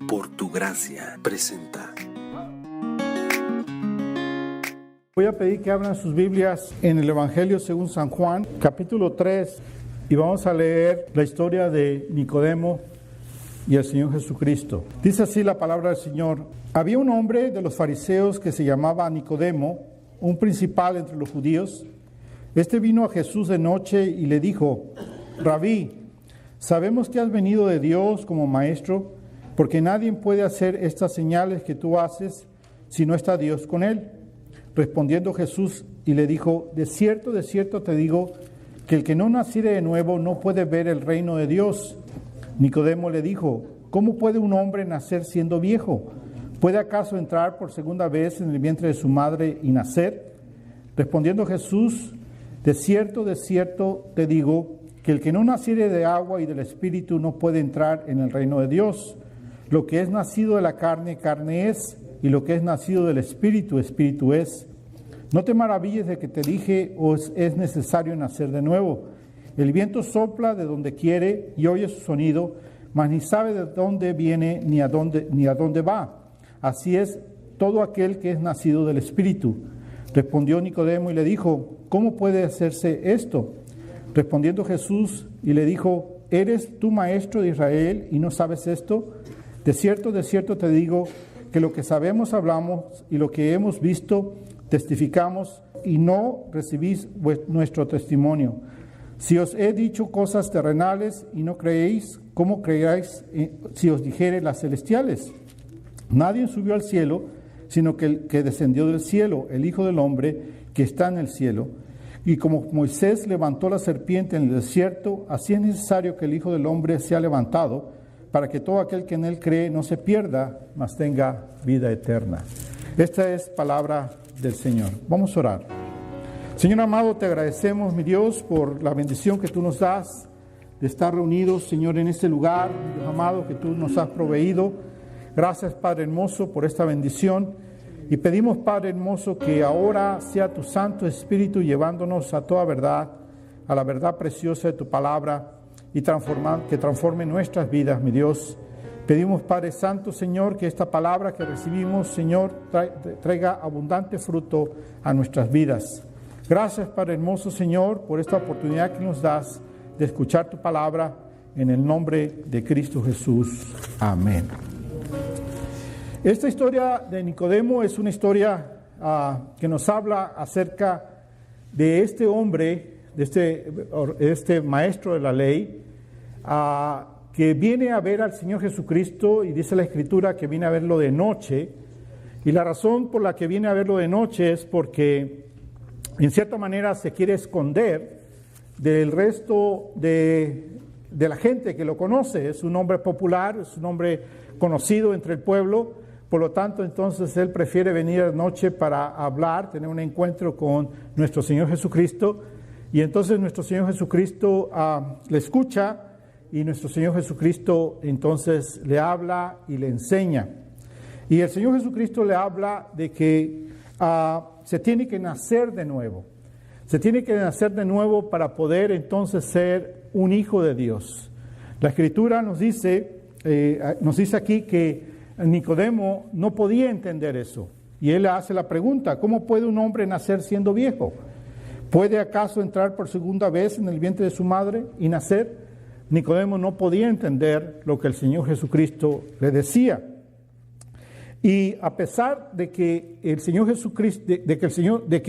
por tu gracia, presenta. Voy a pedir que abran sus Biblias en el Evangelio según San Juan, capítulo 3, y vamos a leer la historia de Nicodemo y el Señor Jesucristo. Dice así la palabra del Señor: había un hombre de los fariseos que se llamaba Nicodemo, un principal entre los judíos. Este vino a Jesús de noche y le dijo: Rabí, sabemos que has venido de Dios como maestro, porque nadie puede hacer estas señales que tú haces si no está Dios con él. Respondiendo Jesús y le dijo: de cierto te digo, que el que no naciere de nuevo no puede ver el reino de Dios. Nicodemo le dijo: ¿cómo puede un hombre nacer siendo viejo? ¿Puede acaso entrar por segunda vez en el vientre de su madre y nacer? Respondiendo Jesús: de cierto te digo, que el que no naciere de agua y del Espíritu no puede entrar en el reino de Dios. Lo que es nacido de la carne, carne es, y lo que es nacido del Espíritu, Espíritu es. No te maravilles de que te dije: os es necesario nacer de nuevo. El viento sopla de donde quiere y oye su sonido, mas ni sabe de dónde viene ni a dónde va. Así es todo aquel que es nacido del Espíritu. Respondió Nicodemo y le dijo: ¿cómo puede hacerse esto? Respondiendo Jesús y le dijo: ¿eres tú maestro de Israel y no sabes esto? De cierto te digo, que lo que sabemos hablamos y lo que hemos visto testificamos, y no recibís nuestro testimonio. Si os he dicho cosas terrenales y no creéis, ¿cómo creeráis si os dijere las celestiales? Nadie subió al cielo, sino que el que descendió del cielo, el Hijo del Hombre que está en el cielo. Y como Moisés levantó la serpiente en el desierto, así es necesario que el Hijo del Hombre sea levantado, para que todo aquel que en él cree no se pierda, mas tenga vida eterna. Esta es palabra del Señor. Vamos a orar. Señor amado, te agradecemos, mi Dios, por la bendición que tú nos das de estar reunidos, Señor, en este lugar, Dios amado, que tú nos has proveído. Gracias, Padre hermoso, por esta bendición. Y pedimos, Padre hermoso, que ahora sea tu Santo Espíritu llevándonos a toda verdad, a la verdad preciosa de tu palabra, y que transforme nuestras vidas, mi Dios. Pedimos, Padre Santo, Señor, que esta palabra que recibimos, Señor, traiga abundante fruto a nuestras vidas. Gracias, Padre hermoso, Señor, por esta oportunidad que nos das de escuchar tu palabra, en el nombre de Cristo Jesús. Amén. Esta historia de Nicodemo es una historia que nos habla acerca de este hombre, de este maestro de la ley, que viene a ver al Señor Jesucristo, y dice la Escritura que viene a verlo de noche. Y la razón por la que viene a verlo de noche es porque en cierta manera se quiere esconder del resto de la gente que lo conoce. Es un hombre popular, es un hombre conocido entre el pueblo. Por lo tanto, entonces él prefiere venir de noche para hablar, tener un encuentro con nuestro Señor Jesucristo. Y entonces nuestro Señor Jesucristo le escucha, y nuestro Señor Jesucristo entonces le habla y le enseña. Y el Señor Jesucristo le habla de que se tiene que nacer de nuevo. Se tiene que nacer de nuevo para poder entonces ser un hijo de Dios. La Escritura nos dice aquí que Nicodemo no podía entender eso. Y él hace la pregunta: ¿cómo puede un hombre nacer siendo viejo? ¿Puede acaso entrar por segunda vez en el vientre de su madre y nacer? Nicodemo no podía entender lo que el Señor Jesucristo le decía. Y a pesar de que el Señor Jesucristo, de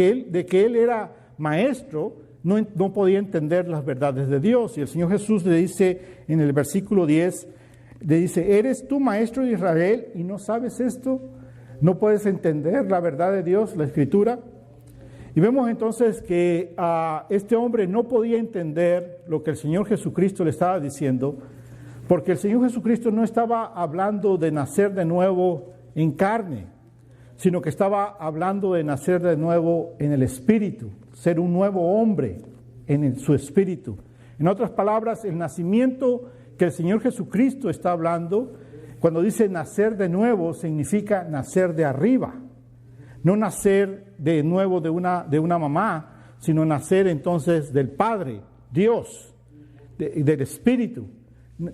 que él era maestro, no podía entender las verdades de Dios. Y el Señor Jesús le dice en el versículo 10, le dice: ¿eres tú maestro de Israel y no sabes esto? ¿No puedes entender la verdad de Dios, la Escritura? Y vemos entonces que este hombre no podía entender lo que el Señor Jesucristo le estaba diciendo, porque el Señor Jesucristo no estaba hablando de nacer de nuevo en carne, sino que estaba hablando de nacer de nuevo en el Espíritu, ser un nuevo hombre en su Espíritu. En otras palabras, el nacimiento que el Señor Jesucristo está hablando, cuando dice nacer de nuevo, significa nacer de arriba. No nacer de nuevo de una mamá, sino nacer entonces del Padre, Dios, del Espíritu.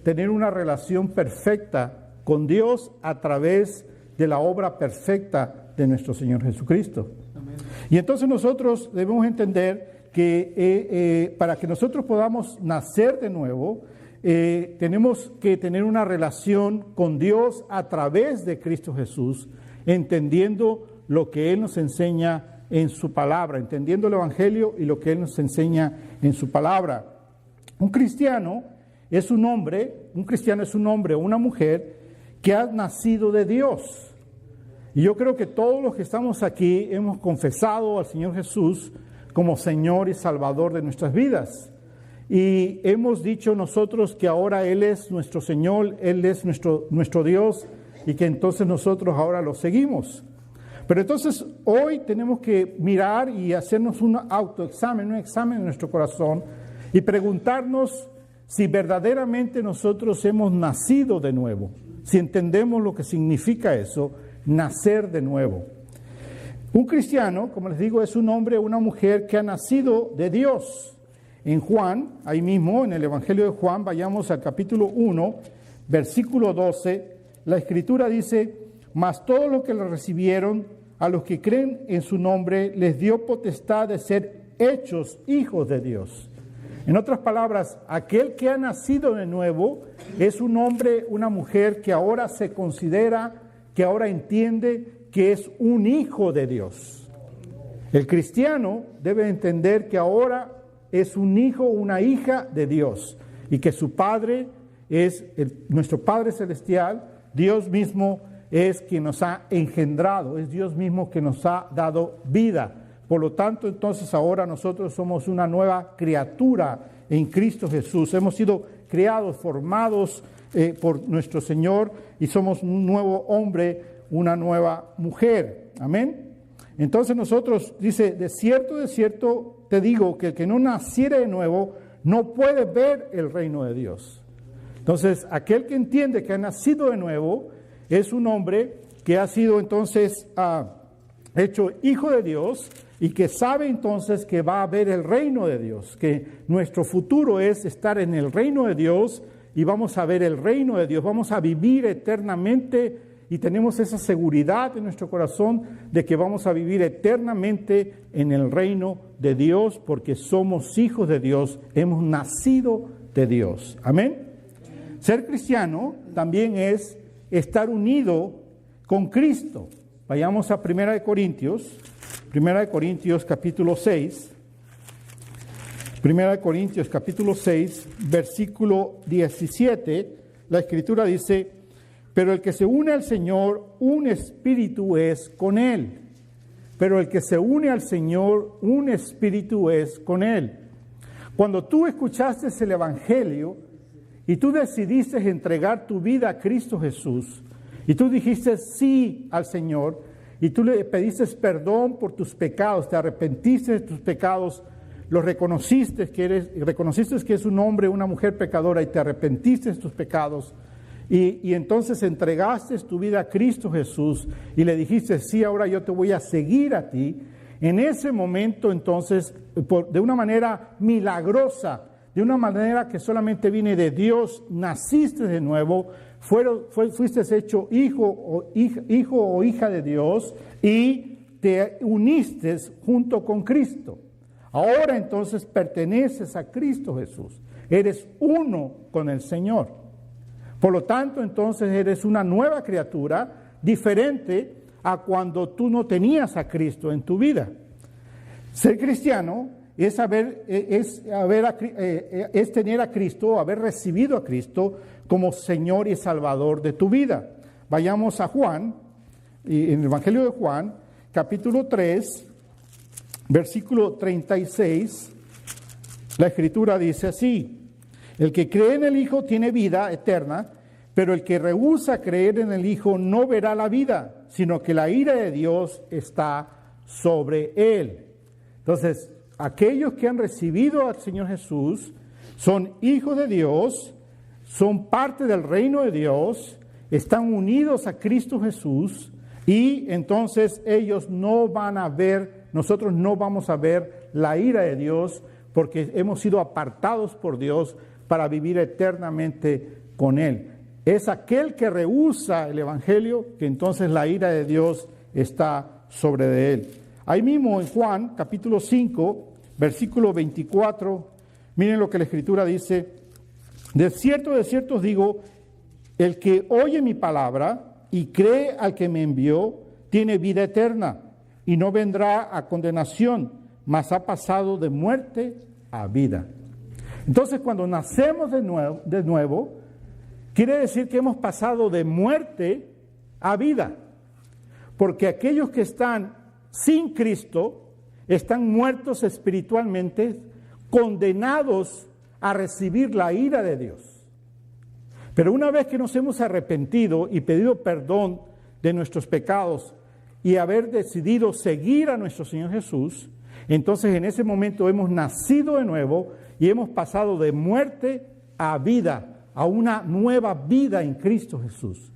Tener una relación perfecta con Dios a través de la obra perfecta de nuestro Señor Jesucristo. Amén. Y entonces nosotros debemos entender que para que nosotros podamos nacer de nuevo, tenemos que tener una relación con Dios a través de Cristo Jesús, entendiendo lo que Él nos enseña en su palabra, entendiendo el Evangelio y lo que Él nos enseña en su palabra. Un cristiano es un hombre o una mujer que ha nacido de Dios. Y yo creo que todos los que estamos aquí hemos confesado al Señor Jesús como Señor y Salvador de nuestras vidas. Y hemos dicho nosotros que ahora Él es nuestro Señor, Él es nuestro Dios, y que entonces nosotros ahora lo seguimos. Pero entonces hoy tenemos que mirar y hacernos un autoexamen, un examen de nuestro corazón y preguntarnos si verdaderamente nosotros hemos nacido de nuevo, si entendemos lo que significa eso, nacer de nuevo. Un cristiano, como les digo, es un hombre o una mujer que ha nacido de Dios. En Juan, ahí mismo, en el Evangelio de Juan, vayamos al capítulo 1, versículo 12, la Escritura dice: mas todos los que le recibieron, a los que creen en su nombre, les dio potestad de ser hechos hijos de Dios. En otras palabras, aquel que ha nacido de nuevo es un hombre, una mujer que ahora se considera, que ahora entiende que es un hijo de Dios. El cristiano debe entender que ahora es un hijo o una hija de Dios y que su Padre es nuestro Padre Celestial. Dios mismo es quien nos ha engendrado, es Dios mismo que nos ha dado vida. Por lo tanto, entonces ahora nosotros somos una nueva criatura en Cristo Jesús. Hemos sido creados, formados por nuestro Señor y somos un nuevo hombre, una nueva mujer. Amén. Entonces nosotros, dice, de cierto te digo que el que no naciere de nuevo no puede ver el reino de Dios. Entonces, aquel que entiende que ha nacido de nuevo es un hombre que ha sido entonces hecho hijo de Dios y que sabe entonces que va a ver el reino de Dios, que nuestro futuro es estar en el reino de Dios y vamos a ver el reino de Dios, vamos a vivir eternamente y tenemos esa seguridad en nuestro corazón de que vamos a vivir eternamente en el reino de Dios porque somos hijos de Dios, hemos nacido de Dios. Amén. Ser cristiano también es estar unido con Cristo. Vayamos a 1 Corintios capítulo 6. 1 Corintios capítulo 6, versículo 17, la Escritura dice: pero el que se une al Señor, un espíritu es con Él. Pero el que se une al Señor, un espíritu es con Él. Cuando tú escuchaste el Evangelio y tú decidiste entregar tu vida a Cristo Jesús, y tú dijiste sí al Señor, y tú le pediste perdón por tus pecados, te arrepentiste de tus pecados, lo reconociste que es un hombre, una mujer pecadora, y te arrepentiste de tus pecados, y entonces entregaste tu vida a Cristo Jesús, y le dijiste, sí, ahora yo te voy a seguir a ti. En ese momento, entonces, de una manera milagrosa, de una manera que solamente viene de Dios, naciste de nuevo, fuiste hecho hijo o hija de Dios y te uniste junto con Cristo. Ahora entonces perteneces a Cristo Jesús, eres uno con el Señor. Por lo tanto, entonces eres una nueva criatura diferente a cuando tú no tenías a Cristo en tu vida. Ser cristiano es tener a Cristo, haber recibido a Cristo como Señor y Salvador de tu vida. Vayamos a Juan, en el Evangelio de Juan, capítulo 3, versículo 36, la Escritura dice así: el que cree en el Hijo tiene vida eterna, pero el que rehúsa creer en el Hijo no verá la vida, sino que la ira de Dios está sobre él. Entonces, aquellos que han recibido al Señor Jesús son hijos de Dios, son parte del reino de Dios, están unidos a Cristo Jesús y entonces ellos no van a ver, nosotros no vamos a ver la ira de Dios porque hemos sido apartados por Dios para vivir eternamente con Él. es aquel que rehúsa el Evangelio, que entonces la ira de Dios está sobre de él. Ahí mismo en Juan, capítulo 5, versículo 24, miren lo que la Escritura dice: de cierto os digo, el que oye mi palabra y cree al que me envió, tiene vida eterna, y no vendrá a condenación, mas ha pasado de muerte a vida. Entonces, cuando nacemos de nuevo, quiere decir que hemos pasado de muerte a vida, porque aquellos que están sin Cristo están muertos espiritualmente, condenados a recibir la ira de Dios. Pero una vez que nos hemos arrepentido y pedido perdón de nuestros pecados y haber decidido seguir a nuestro Señor Jesús, entonces en ese momento hemos nacido de nuevo y hemos pasado de muerte a vida, a una nueva vida en Cristo Jesús.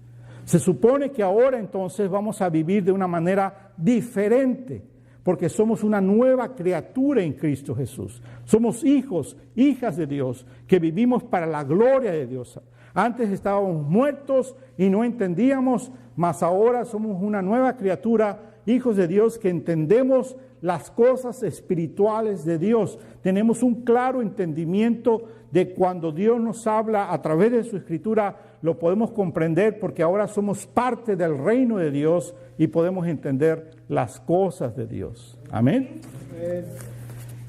Se supone que ahora entonces vamos a vivir de una manera diferente, porque somos una nueva criatura en Cristo Jesús. Somos hijos, hijas de Dios, que vivimos para la gloria de Dios. Antes estábamos muertos y no entendíamos, mas ahora somos una nueva criatura, hijos de Dios, que entendemos las cosas espirituales de Dios. Tenemos un claro entendimiento de cuando Dios nos habla a través de su Escritura, lo podemos comprender porque ahora somos parte del reino de Dios y podemos entender las cosas de Dios. Amén.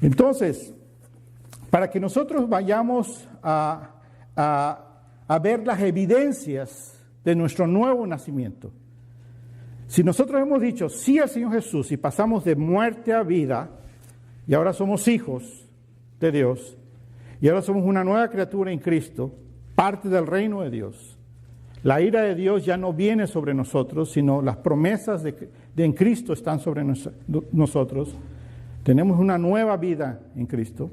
Entonces, para que nosotros vayamos a ver las evidencias de nuestro nuevo nacimiento, si nosotros hemos dicho sí al Señor Jesús y pasamos de muerte a vida, y ahora somos hijos de Dios, y ahora somos una nueva criatura en Cristo, parte del reino de Dios, la ira de Dios ya no viene sobre nosotros, sino las promesas de en Cristo están sobre nosotros. Tenemos una nueva vida en Cristo.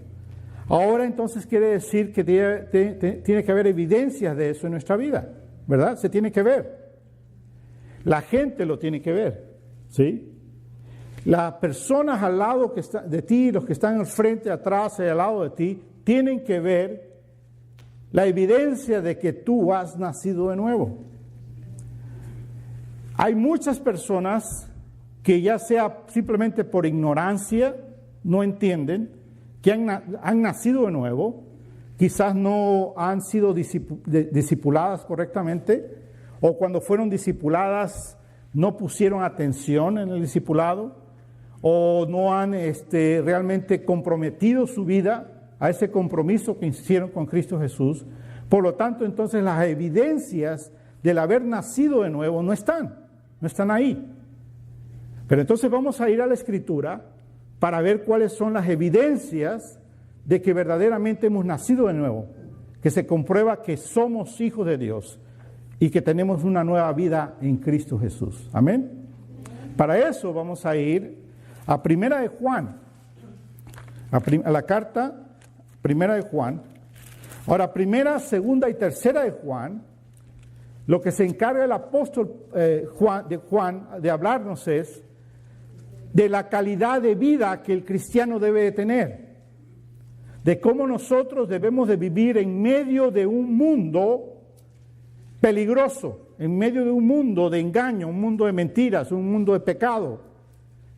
Ahora entonces quiere decir que tiene que haber evidencias de eso en nuestra vida, ¿verdad? Se tiene que ver. La gente lo tiene que ver, ¿sí? Las personas al lado de ti, los que están al frente, atrás y al lado de ti, tienen que ver la evidencia de que tú has nacido de nuevo. Hay muchas personas que ya sea simplemente por ignorancia, no entienden, que han nacido de nuevo, quizás no han sido discipuladas correctamente, o cuando fueron discipuladas no pusieron atención en el discipulado, o no han realmente comprometido su vida a ese compromiso que hicieron con Cristo Jesús. Por lo tanto, entonces las evidencias del haber nacido de nuevo no están ahí. Pero entonces vamos a ir a la Escritura para ver cuáles son las evidencias de que verdaderamente hemos nacido de nuevo, que se comprueba que somos hijos de Dios y que tenemos una nueva vida en Cristo Jesús. Amén. Para eso vamos a ir a Primera de Juan, a la carta Primera de Juan. Ahora, Primera, Segunda y Tercera de Juan, lo que se encarga el apóstol Juan de hablarnos es de la calidad de vida que el cristiano debe de tener, de cómo nosotros debemos de vivir en medio de un mundo peligroso, en medio de un mundo de engaño, un mundo de mentiras, un mundo de pecado.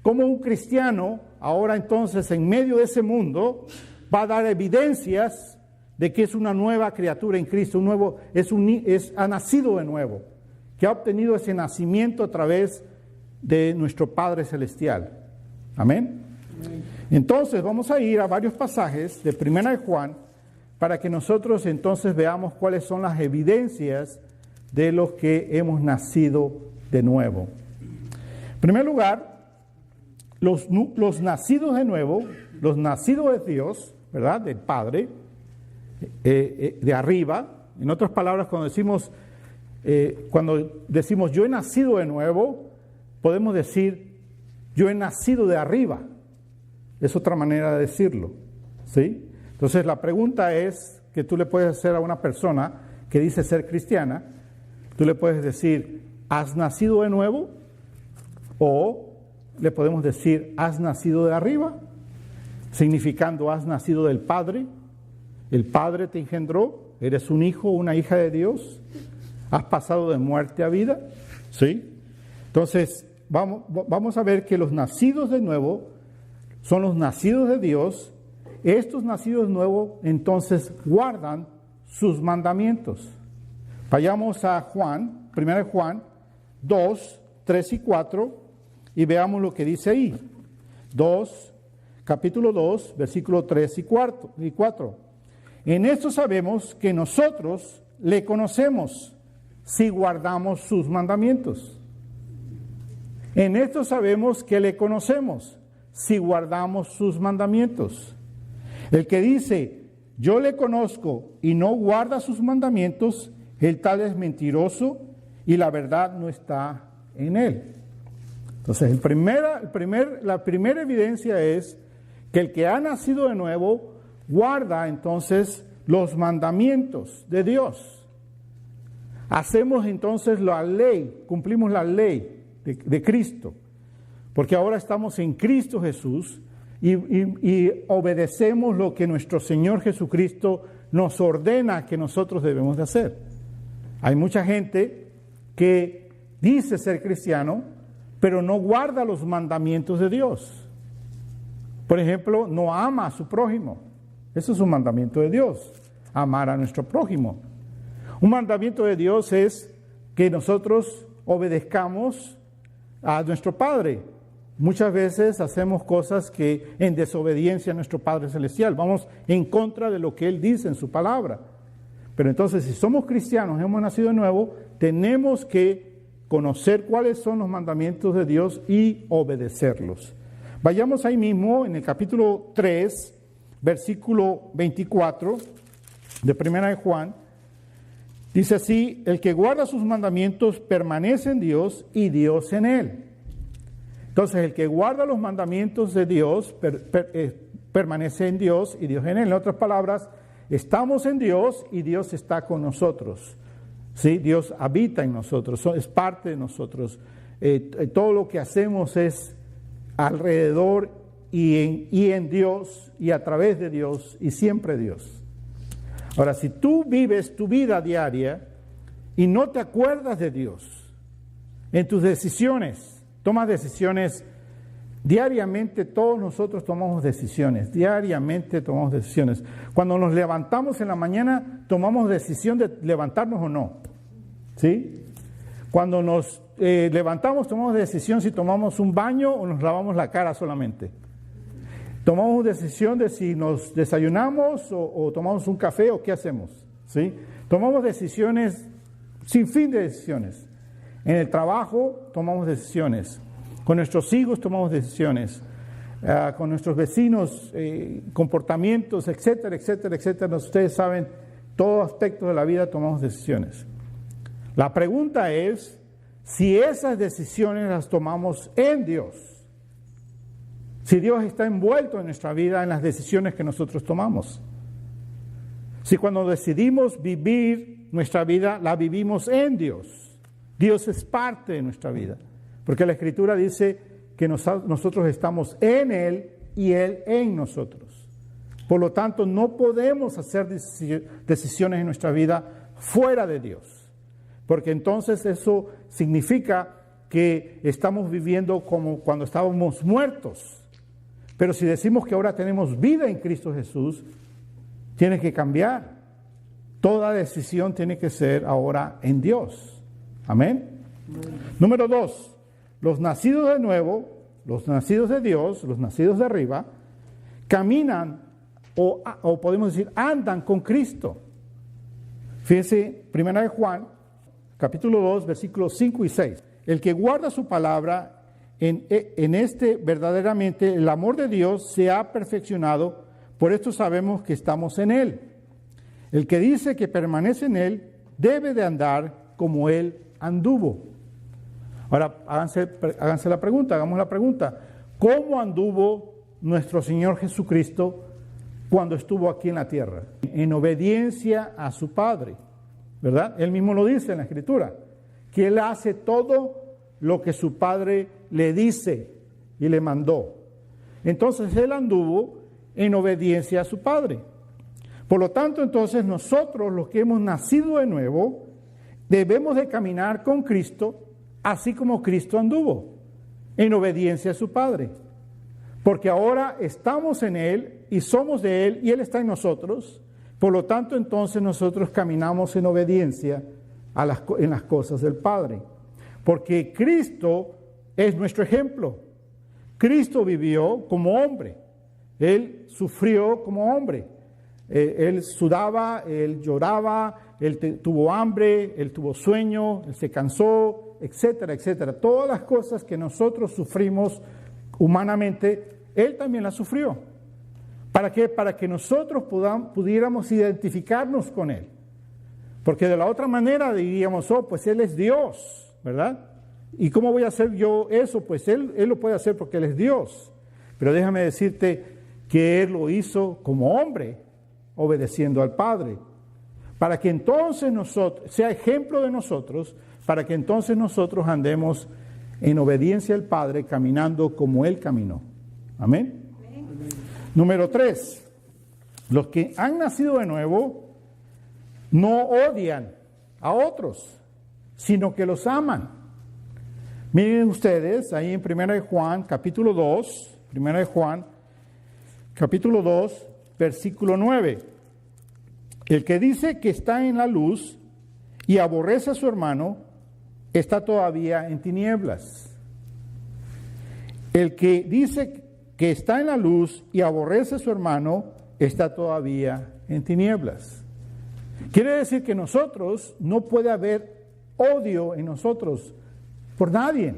Cómo un cristiano, ahora entonces en medio de ese mundo, va a dar evidencias de que es una nueva criatura en Cristo, ha nacido de nuevo, que ha obtenido ese nacimiento a través de nuestro Padre Celestial. Amén. Entonces vamos a ir a varios pasajes de Primera de Juan para que nosotros entonces veamos cuáles son las evidencias de los que hemos nacido de nuevo. En primer lugar, los nacidos de nuevo, los nacidos de Dios, ¿verdad? Del Padre, de arriba. En otras palabras, cuando decimos yo he nacido de nuevo, podemos decir yo he nacido de arriba. Es otra manera de decirlo, ¿sí? Entonces la pregunta es que tú le puedes hacer a una persona que dice ser cristiana, tú le puedes decir ¿has nacido de nuevo? O le podemos decir ¿has nacido de arriba? Significando has nacido del Padre, el Padre te engendró, eres un hijo o una hija de Dios, ¿Has pasado de muerte a vida? ¿Sí? Entonces, vamos a ver que los nacidos de nuevo son los nacidos de Dios. Estos nacidos de nuevo, entonces, guardan sus mandamientos. Vayamos a Juan, 1 Juan 2, 3 y 4, y veamos lo que dice ahí. Capítulo 2, versículo 3 y 4. En esto sabemos que nosotros le conocemos si guardamos sus mandamientos. En esto sabemos que le conocemos si guardamos sus mandamientos. El que dice, yo le conozco y no guarda sus mandamientos, el tal es mentiroso y la verdad no está en él. Entonces, la primera evidencia es que el que ha nacido de nuevo guarda entonces los mandamientos de Dios. Hacemos entonces la ley, cumplimos la ley de Cristo, porque ahora estamos en Cristo Jesús y obedecemos lo que nuestro Señor Jesucristo nos ordena que nosotros debemos de hacer. Hay mucha gente que dice ser cristiano, pero no guarda los mandamientos de Dios. Por ejemplo, no ama a su prójimo. Eso es un mandamiento de Dios, amar a nuestro prójimo. Un mandamiento de Dios es que nosotros obedezcamos a nuestro Padre. Muchas veces hacemos cosas que en desobediencia a nuestro Padre Celestial. Vamos en contra de lo que Él dice en su palabra. Pero entonces, si somos cristianos, hemos nacido de nuevo, tenemos que conocer cuáles son los mandamientos de Dios y obedecerlos. Vayamos ahí mismo en el capítulo 3, versículo 24 de 1 de Juan. Dice así, el que guarda sus mandamientos permanece en Dios y Dios en él. Entonces, el que guarda los mandamientos de Dios permanece en Dios y Dios en él. En otras palabras, estamos en Dios y Dios está con nosotros. ¿Sí? Dios habita en nosotros, es parte de nosotros. Todo lo que hacemos es alrededor y en Dios y a través de Dios y siempre Dios. Ahora, si tú vives tu vida diaria y no te acuerdas de Dios en tus decisiones, tomas decisiones diariamente, todos nosotros tomamos decisiones, diariamente tomamos decisiones. Cuando nos levantamos en la mañana, tomamos decisión de levantarnos o no, ¿sí? Cuando nos levantamos, tomamos decisión si tomamos un baño o nos lavamos la cara solamente. Tomamos decisión de si nos desayunamos o tomamos un café o qué hacemos, ¿sí? Tomamos decisiones, sin fin de decisiones. En el trabajo tomamos decisiones. Con nuestros hijos tomamos decisiones, con nuestros vecinos, comportamientos, etcétera, etcétera, etcétera. Ustedes saben, todo aspecto de la vida tomamos decisiones. La pregunta es si esas decisiones las tomamos en Dios. Si Dios está envuelto en nuestra vida en las decisiones que nosotros tomamos. Si cuando decidimos vivir nuestra vida, la vivimos en Dios. Dios es parte de nuestra vida. Porque la Escritura dice que nosotros estamos en Él y Él en nosotros. Por lo tanto, no podemos hacer decisiones en nuestra vida fuera de Dios. Porque entonces eso significa que estamos viviendo como cuando estábamos muertos. Pero si decimos que ahora tenemos vida en Cristo Jesús, tiene que cambiar. Toda decisión tiene que ser ahora en Dios. Amén. Número 2. Los nacidos de nuevo, los nacidos de Dios, los nacidos de arriba, caminan o podemos decir andan con Cristo. Fíjense, 1 de Juan, capítulo 2, versículos 5 y 6. El que guarda su palabra, en este verdaderamente el amor de Dios se ha perfeccionado, por esto sabemos que estamos en Él. El que dice que permanece en Él debe de andar como Él anduvo. Ahora, hagamos la pregunta. ¿Cómo anduvo nuestro Señor Jesucristo cuando estuvo aquí en la tierra? En obediencia a su Padre, ¿verdad? Él mismo lo dice en la Escritura, que Él hace todo lo que su Padre le dice y le mandó. Entonces, Él anduvo en obediencia a su Padre. Por lo tanto, entonces, nosotros, los que hemos nacido de nuevo, debemos de caminar con Cristo, así como Cristo anduvo, en obediencia a su Padre. Porque ahora estamos en Él y somos de Él y Él está en nosotros. Por lo tanto, entonces nosotros caminamos en obediencia en las cosas del Padre. Porque Cristo es nuestro ejemplo. Cristo vivió como hombre. Él sufrió como hombre. Él sudaba, él lloraba, él tuvo hambre, él tuvo sueño, él se cansó, etcétera, etcétera. Todas las cosas que nosotros sufrimos humanamente, él también las sufrió. ¿Para qué? Para que nosotros pudiéramos identificarnos con él. Porque de la otra manera diríamos, oh, pues él es Dios, ¿verdad? ¿Y cómo voy a hacer yo eso? Pues él lo puede hacer porque él es Dios. Pero déjame decirte que él lo hizo como hombre, obedeciendo al Padre. Para que entonces sea ejemplo de nosotros, para que entonces nosotros andemos en obediencia al Padre, caminando como él caminó. Amén. Número 3, los que han nacido de nuevo no odian a otros, sino que los aman. Miren ustedes, ahí en 1 de Juan, capítulo 2, 1 de Juan, capítulo 2, versículo 9. El que dice que está en la luz y aborrece a su hermano, está todavía en tinieblas. El que dice que está en la luz y aborrece a su hermano, está todavía en tinieblas. Quiere decir que nosotros, no puede haber odio en nosotros por nadie,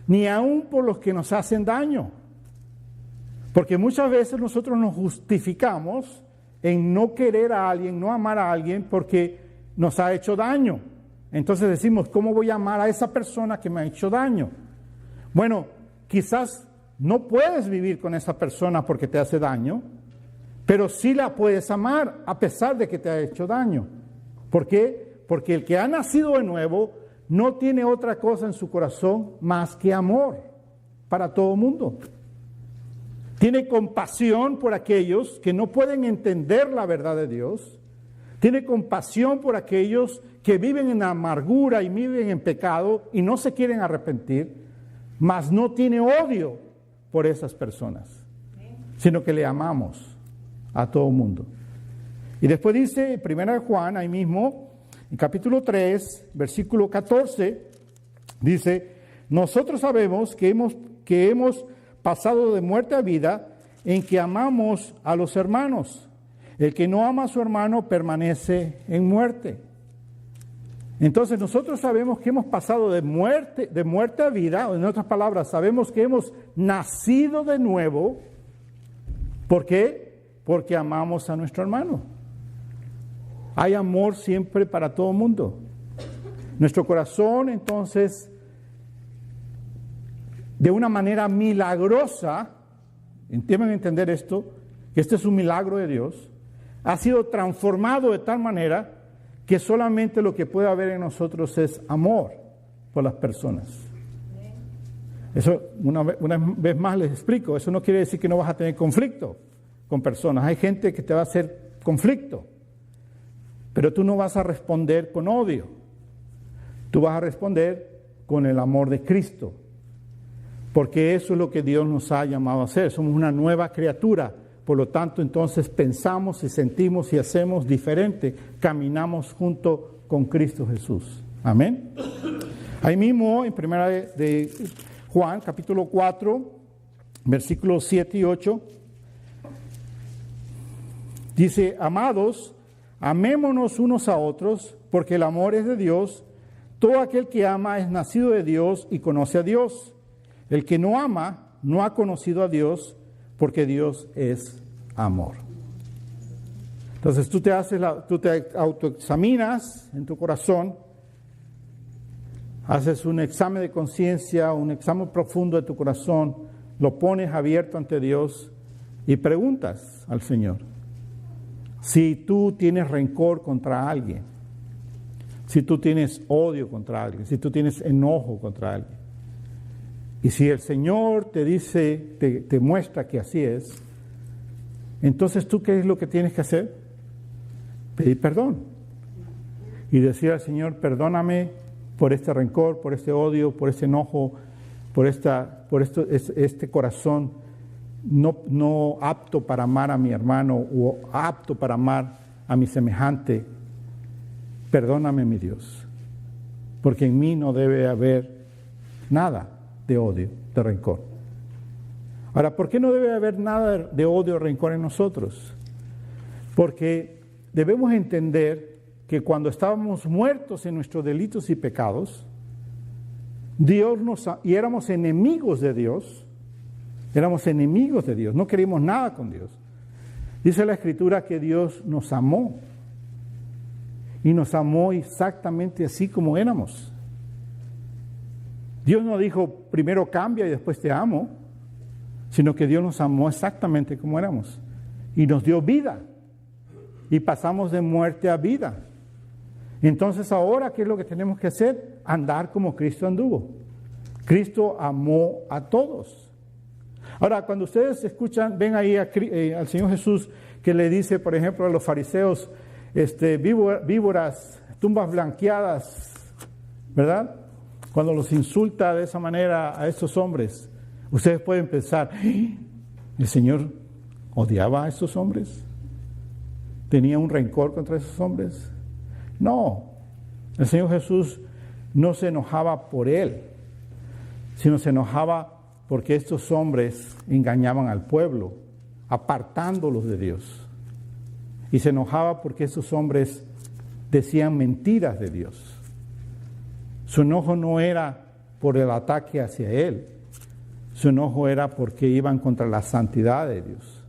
ni aun por los que nos hacen daño. Porque muchas veces nosotros nos justificamos en no querer a alguien, no amar a alguien porque nos ha hecho daño. Entonces decimos, ¿cómo voy a amar a esa persona que me ha hecho daño? Bueno, quizás no puedes vivir con esa persona porque te hace daño, pero sí la puedes amar a pesar de que te ha hecho daño. ¿Por qué? Porque el que ha nacido de nuevo no tiene otra cosa en su corazón más que amor para todo el mundo. Tiene compasión por aquellos que no pueden entender la verdad de Dios. Tiene compasión por aquellos que viven en amargura y viven en pecado y no se quieren arrepentir, mas no tiene odio por esas personas, sino que le amamos a todo el mundo. Y después dice, 1 Juan, ahí mismo, en capítulo 3, versículo 14, dice, nosotros sabemos que hemos pasado de muerte a vida en que amamos a los hermanos. El que no ama a su hermano permanece en muerte. Entonces nosotros sabemos que hemos pasado de muerte a vida, o en otras palabras, sabemos que hemos nacido de nuevo. ¿Por qué? Porque amamos a nuestro hermano. Hay amor siempre para todo el mundo. Nuestro corazón, entonces, de una manera milagrosa, entienden entender esto, que este es un milagro de Dios, ha sido transformado de tal manera que solamente lo que puede haber en nosotros es amor por las personas. Eso, una vez más les explico, eso no quiere decir que no vas a tener conflicto con personas. Hay gente que te va a hacer conflicto, pero tú no vas a responder con odio. Tú vas a responder con el amor de Cristo, porque eso es lo que Dios nos ha llamado a hacer. Somos una nueva criatura. Por lo tanto, entonces pensamos y sentimos y hacemos diferente. Caminamos junto con Cristo Jesús. Amén. Ahí mismo, en 1 de Juan, capítulo 4, versículos 7 y 8, dice, amados, amémonos unos a otros, porque el amor es de Dios. Todo aquel que ama es nacido de Dios y conoce a Dios. El que no ama no ha conocido a Dios, porque Dios es amor. Entonces tú te autoexaminas en tu corazón, haces un examen de conciencia, un examen profundo de tu corazón, lo pones abierto ante Dios y preguntas al Señor si tú tienes rencor contra alguien, si tú tienes odio contra alguien, si tú tienes enojo contra alguien. Y si el Señor te dice, te muestra que así es, entonces tú, ¿qué es lo que tienes que hacer? Pedir perdón. y decir al Señor, perdóname por este rencor, por este odio, por este enojo, por este corazón no apto para amar a mi hermano o apto para amar a mi semejante. Perdóname, mi Dios, porque en mí no debe haber nada de odio, de rencor. Ahora, ¿por qué no debe haber nada de odio o rencor en nosotros? Porque debemos entender que cuando estábamos muertos en nuestros delitos y pecados, y éramos enemigos de Dios, no queríamos nada con Dios. Dice la Escritura que Dios nos amó, y nos amó exactamente así como éramos. Dios no dijo, primero cambia y después te amo, sino que Dios nos amó exactamente como éramos, y nos dio vida, y pasamos de muerte a vida. Entonces ahora, ¿qué es lo que tenemos que hacer? Andar como Cristo anduvo. Cristo amó a todos. Ahora, cuando ustedes escuchan, ven ahí al Señor Jesús que le dice, por ejemplo, a los fariseos, víboras, tumbas blanqueadas, ¿verdad? Cuando los insulta de esa manera a estos hombres, ustedes pueden pensar, ¿el Señor odiaba a estos hombres? ¿Tenía un rencor contra esos hombres? No, el Señor Jesús no se enojaba por él, sino se enojaba porque estos hombres engañaban al pueblo, apartándolos de Dios. Y se enojaba porque estos hombres decían mentiras de Dios. Su enojo no era por el ataque hacia él, su enojo era porque iban contra la santidad de Dios.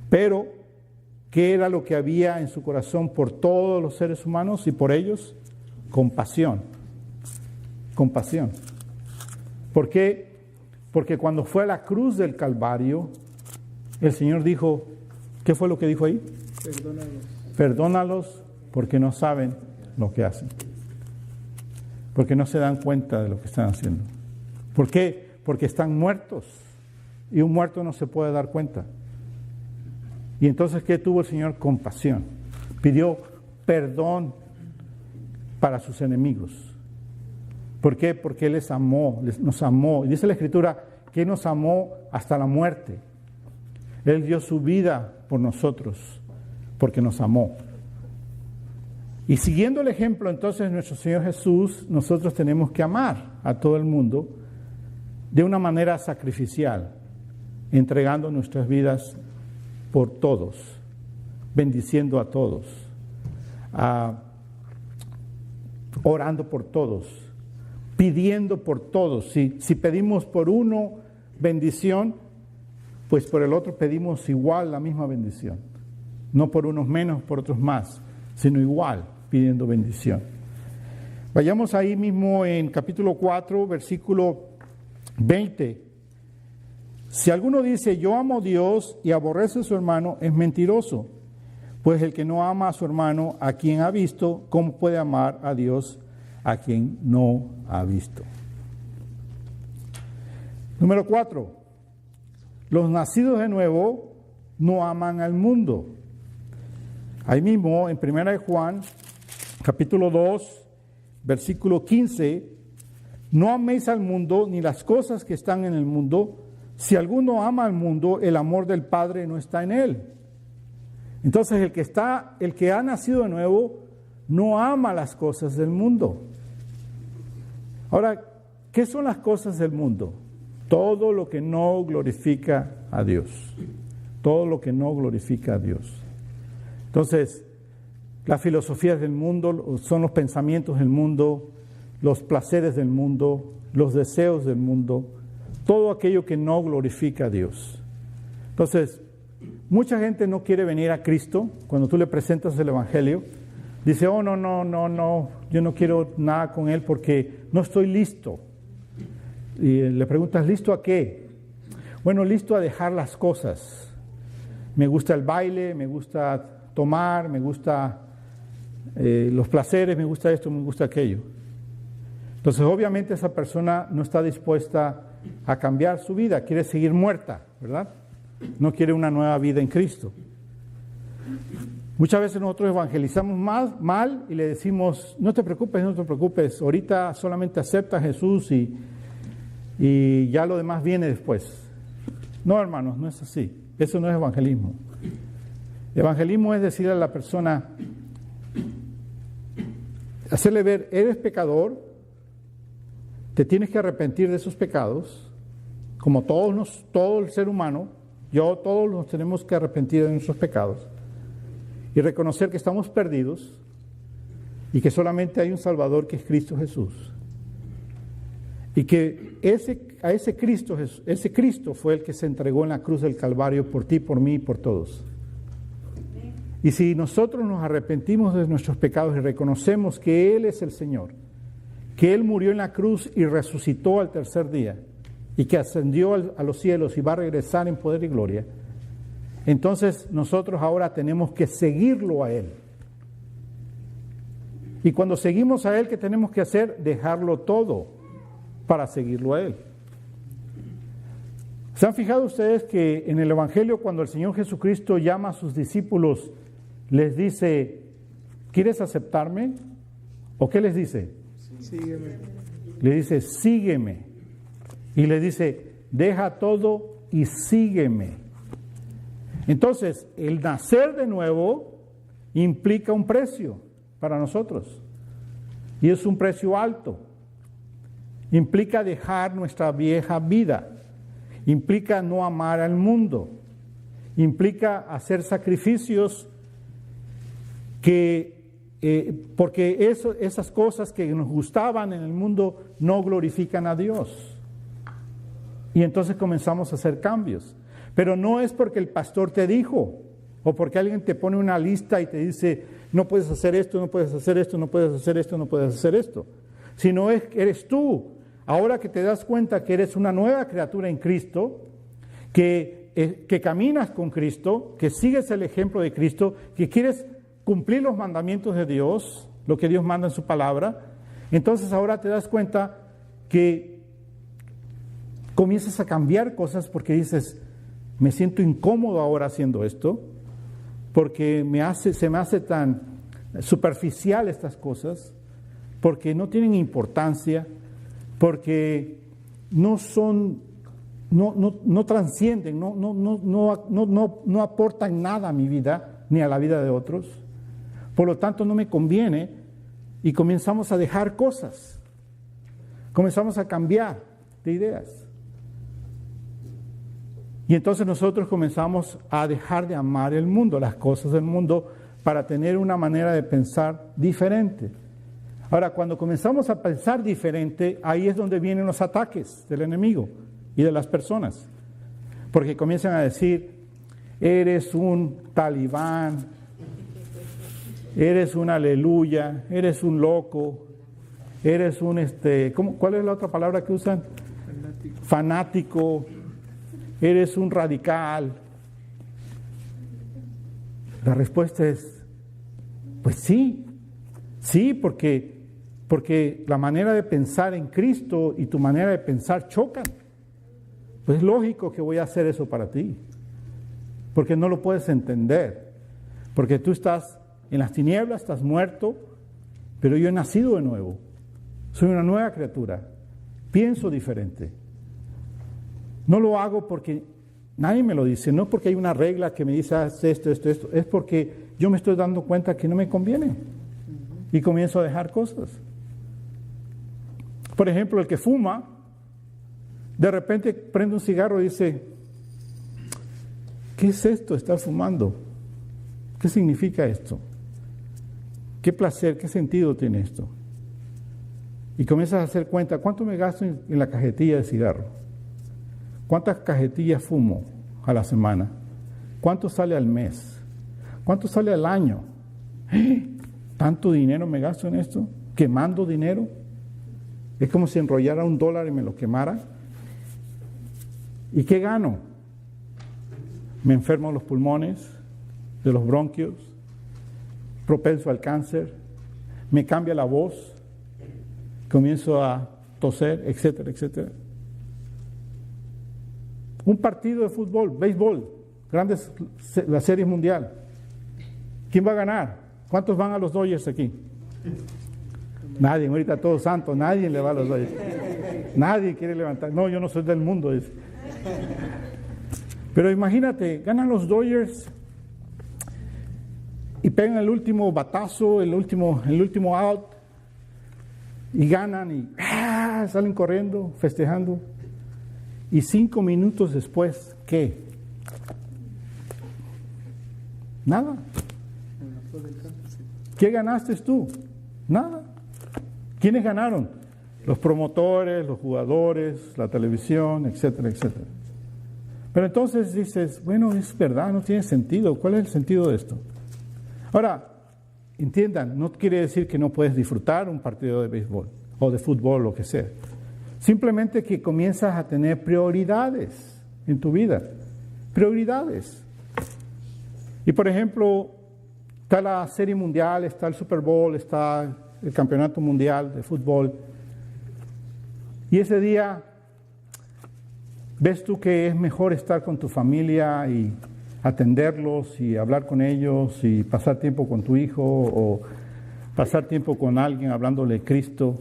Pero, ¿qué era lo que había en su corazón por todos los seres humanos y por ellos? Compasión. Compasión. ¿Por qué? Porque cuando fue a la cruz del Calvario, el Señor dijo, ¿qué fue lo que dijo ahí? Perdónalos porque no saben lo que hacen. Porque no se dan cuenta de lo que están haciendo. ¿Por qué? Porque están muertos. Y un muerto no se puede dar cuenta. Y entonces, ¿qué tuvo el Señor? Compasión. Pidió perdón para sus enemigos. ¿Por qué? Porque Él nos amó. Y dice la Escritura que Él nos amó hasta la muerte. Él dio su vida por nosotros, porque nos amó. Y siguiendo el ejemplo entonces de nuestro Señor Jesús, nosotros tenemos que amar a todo el mundo de una manera sacrificial, entregando nuestras vidas por todos, bendiciendo a todos, orando por todos, pidiendo por todos. Si pedimos por uno bendición, pues por el otro pedimos igual la misma bendición. No por unos menos, por otros más, sino igual pidiendo bendición. Vayamos ahí mismo en capítulo 4, versículo 20. Si alguno dice, yo amo a Dios y aborrece a su hermano, es mentiroso. Pues el que no ama a su hermano, a quien ha visto, ¿cómo puede amar a Dios a quien no ha visto? Número 4. Los nacidos de nuevo no aman al mundo. Ahí mismo, en 1 Juan, capítulo 2, versículo 15, no améis al mundo ni las cosas que están en el mundo. Si alguno ama al mundo, el amor del Padre no está en él. Entonces, el que ha nacido de nuevo, no ama las cosas del mundo. Ahora, ¿qué son las cosas del mundo? Todo lo que no glorifica a Dios. Todo lo que no glorifica a Dios. Entonces, las filosofías del mundo son los pensamientos del mundo, los placeres del mundo, los deseos del mundo, todo aquello que no glorifica a Dios. Entonces, mucha gente no quiere venir a Cristo. Cuando tú le presentas el Evangelio, dice, oh, no, yo no quiero nada con Él porque no estoy listo. Y le preguntas, ¿listo a qué? Bueno, listo a dejar las cosas. Me gusta el baile, me gusta tomar, me gusta los placeres, me gusta esto, me gusta aquello. Entonces, obviamente esa persona no está dispuesta a cambiar su vida, quiere seguir muerta, ¿verdad? No quiere una nueva vida en Cristo. Muchas veces nosotros evangelizamos mal y le decimos, no te preocupes, ahorita solamente acepta a Jesús y ya lo demás viene después. No, hermanos, no es así. Eso no es evangelismo. Evangelismo es decirle a la persona, hacerle ver, eres pecador, te tienes que arrepentir de esos pecados, como todo el ser humano, todos nos tenemos que arrepentir de nuestros pecados y reconocer que estamos perdidos y que solamente hay un Salvador que es Cristo Jesús. Y que ese Cristo fue el que se entregó en la cruz del Calvario por ti, por mí y por todos. Y si nosotros nos arrepentimos de nuestros pecados y reconocemos que Él es el Señor, que Él murió en la cruz y resucitó al tercer día, y que ascendió a los cielos y va a regresar en poder y gloria, entonces nosotros ahora tenemos que seguirlo a Él. Y cuando seguimos a Él, ¿qué tenemos que hacer? Dejarlo todo para seguirlo a Él. ¿Se han fijado ustedes que en el Evangelio, cuando el Señor Jesucristo llama a sus discípulos, les dice, ¿quieres aceptarme? ¿O qué les dice? Sígueme. Le dice, sígueme. Y le dice, deja todo y sígueme. Entonces, el nacer de nuevo implica un precio para nosotros. Y es un precio alto. Implica dejar nuestra vieja vida. Implica no amar al mundo. Implica hacer sacrificios porque esas cosas que nos gustaban en el mundo no glorifican a Dios. Y entonces comenzamos a hacer cambios. Pero no es porque el pastor te dijo, o porque alguien te pone una lista y te dice, no puedes hacer esto, no puedes hacer esto, no puedes hacer esto, no puedes hacer esto. Sino es que eres tú, ahora que te das cuenta que eres una nueva criatura en Cristo, que caminas con Cristo, que sigues el ejemplo de Cristo, que quieres cumplir los mandamientos de Dios, lo que Dios manda en su palabra, entonces ahora te das cuenta que comienzas a cambiar cosas porque dices, me siento incómodo ahora haciendo esto, porque se me hace tan superficial estas cosas, porque no tienen importancia, porque no trascienden, no aportan nada a mi vida, ni a la vida de otros. Por lo tanto, no me conviene y comenzamos a dejar cosas, comenzamos a cambiar de ideas. Y entonces nosotros comenzamos a dejar de amar el mundo, las cosas del mundo, para tener una manera de pensar diferente. Ahora, cuando comenzamos a pensar diferente, ahí es donde vienen los ataques del enemigo y de las personas. Porque comienzan a decir, eres un talibán, eres un aleluya, eres un loco, eres un ¿cuál es la otra palabra que usan? Fanático, eres un radical. La respuesta es, pues sí, porque la manera de pensar en Cristo y tu manera de pensar chocan. Pues es lógico que voy a hacer eso para ti, porque no lo puedes entender, porque tú estás en las tinieblas, estás muerto, pero yo he nacido de nuevo, soy una nueva criatura, pienso diferente. No lo hago porque nadie me lo dice, no porque hay una regla que me dice haz esto, es porque yo me estoy dando cuenta que no me conviene y comienzo a dejar cosas. Por ejemplo, el que fuma, de repente prende un cigarro y dice, ¿qué es esto? Estar fumando. ¿Qué significa esto? ¿Qué placer, qué sentido tiene esto? Y comienzas a hacer cuenta, ¿cuánto me gasto en la cajetilla de cigarro? ¿Cuántas cajetillas fumo a la semana? ¿Cuánto sale al mes? ¿Cuánto sale al año? ¿Tanto dinero me gasto en esto? ¿Quemando dinero? Es como si enrollara $1 y me lo quemara. ¿Y qué gano? Me enfermo de los pulmones, de los bronquios, propenso al cáncer, me cambia la voz, comienzo a toser, etcétera, etcétera. Un partido de fútbol, béisbol, la serie mundial. ¿Quién va a ganar? ¿Cuántos van a los Dodgers aquí? Nadie, ahorita todos santos, nadie le va a los Dodgers. Nadie quiere levantar. No, yo no soy del mundo. Dice. Pero imagínate, ganan los Dodgers y pegan el último batazo, el último out, y ganan y salen corriendo, festejando. Y 5 minutos después, ¿qué? Nada. ¿Qué ganaste tú? Nada. ¿Quiénes ganaron? Los promotores, los jugadores, la televisión, etcétera, etcétera. Pero entonces dices, bueno, es verdad, no tiene sentido. ¿Cuál es el sentido de esto? Ahora, entiendan, no quiere decir que no puedes disfrutar un partido de béisbol o de fútbol, lo que sea. Simplemente que comienzas a tener prioridades en tu vida. Prioridades. Y por ejemplo, está la Serie Mundial, está el Super Bowl, está el Campeonato Mundial de Fútbol. Y ese día, ves tú que es mejor estar con tu familia y atenderlos y hablar con ellos y pasar tiempo con tu hijo o pasar tiempo con alguien hablándole de Cristo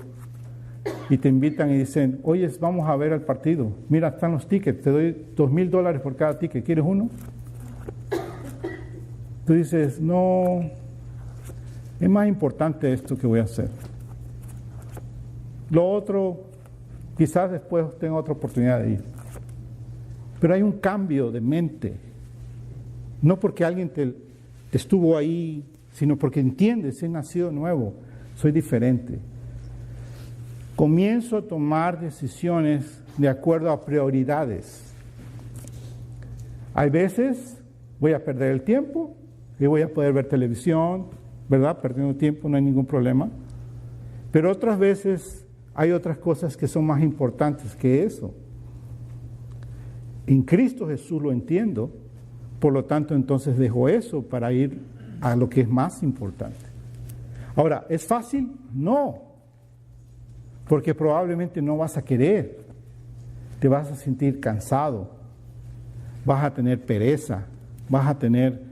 y te invitan y dicen, oye, vamos a ver el partido, mira, están los tickets, te doy $2,000 por cada ticket, ¿quieres uno? Tú dices, no, es más importante esto que voy a hacer. Lo otro, quizás después tenga otra oportunidad de ir. Pero hay un cambio de mente. No porque alguien te estuvo ahí, sino porque entiendes, he nacido nuevo, soy diferente. Comienzo a tomar decisiones de acuerdo a prioridades. Hay veces voy a perder el tiempo y voy a poder ver televisión, ¿verdad? Perdiendo tiempo, no hay ningún problema. Pero otras veces hay otras cosas que son más importantes que eso. En Cristo Jesús lo entiendo, por lo tanto entonces dejo eso para ir a lo que es más importante. Ahora, ¿es fácil? No, porque probablemente no vas a querer, te vas a sentir cansado, vas a tener pereza, vas a tener